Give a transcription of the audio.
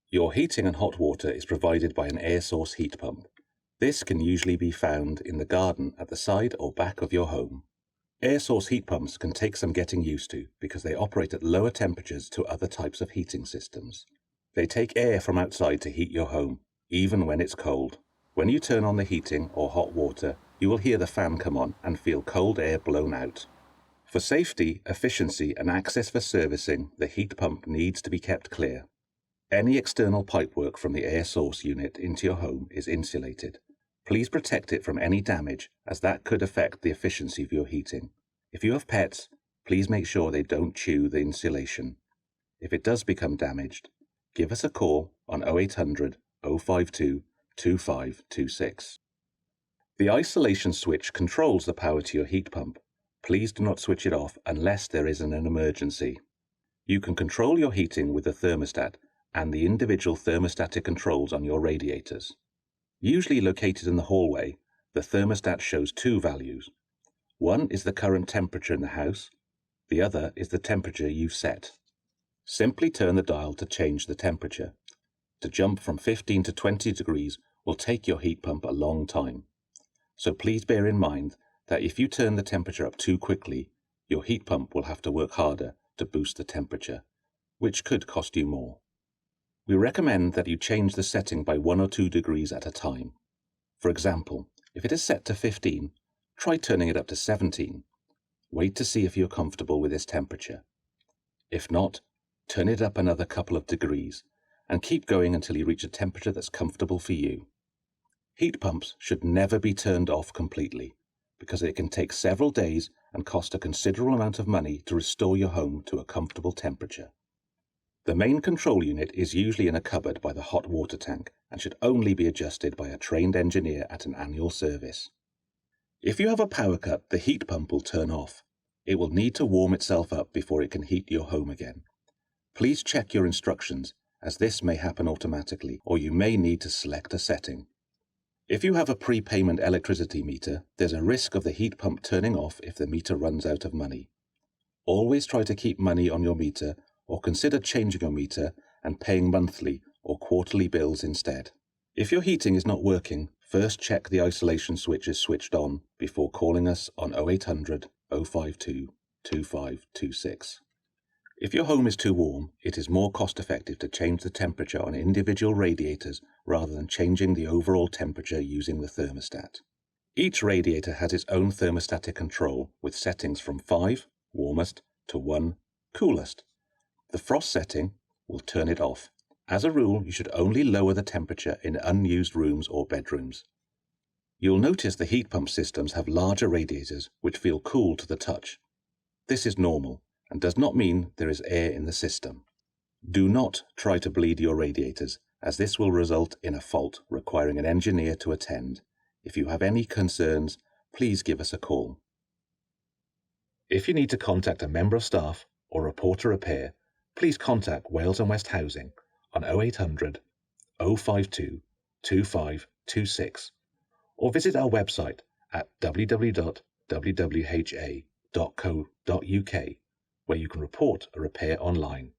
Your heating and hot water is provided by an air source heat pump. This can usually be found in the garden at the side or back of your home. Air source heat pumps can take some getting used to because they operate at lower temperatures to other types of heating systems. They take air from outside to heat your home, even when it's cold. When you turn on the heating or hot water, you will hear the fan come on and feel cold air blown out. For safety, efficiency and access for servicing, the heat pump needs to be kept clear. Any external pipework from the air source unit into your home is insulated. Please protect it from any damage, as that could affect the efficiency of your heating. If you have pets, please make sure they don't chew the insulation. If it does become damaged, give us a call on 0800 052 2526. The isolation switch controls the power to your heat pump. Please do not switch it off unless there is an emergency. You can control your heating with the thermostat and the individual thermostatic controls on your radiators. Usually located in the hallway, the thermostat shows two values. One is the current temperature in the house, the other is the temperature you've set. Simply turn the dial to change the temperature. To jump from 15 to 20 degrees will take your heat pump a long time. So please bear in mind that if you turn the temperature up too quickly, your heat pump will have to work harder to boost the temperature, which could cost you more. We recommend that you change the setting by 1 or 2 degrees at a time. For example, if it is set to 15, try turning it up to 17. Wait to see if you're comfortable with this temperature. If not, turn it up another couple of degrees and keep going until you reach a temperature that's comfortable for you. Heat pumps should never be turned off completely, because it can take several days and cost a considerable amount of money to restore your home to a comfortable temperature. The main control unit is usually in a cupboard by the hot water tank and should only be adjusted by a trained engineer at an annual service. If you have a power cut, the heat pump will turn off. It will need to warm itself up before it can heat your home again. Please check your instructions, as this may happen automatically, or you may need to select a setting. If you have a prepayment electricity meter, there's a risk of the heat pump turning off if the meter runs out of money. Always try to keep money on your meter, or consider changing your meter and paying monthly or quarterly bills instead. If your heating is not working, first check the isolation switch is switched on before calling us on 0800 052 2526. If your home is too warm, it is more cost-effective to change the temperature on individual radiators rather than changing the overall temperature using the thermostat. Each radiator has its own thermostatic control with settings from 5, warmest, to 1, coolest. The frost setting will turn it off. As a rule, you should only lower the temperature in unused rooms or bedrooms. You'll notice the heat pump systems have larger radiators which feel cool to the touch. This is normal and does not mean there is air in the system. Do not try to bleed your radiators, as this will result in a fault requiring an engineer to attend. If you have any concerns, please give us a call. If you need to contact a member of staff or report a repair, please contact Wales and West Housing on 0800 052 2526 or visit our website at www.wwha.co.uk, where you can report a repair online.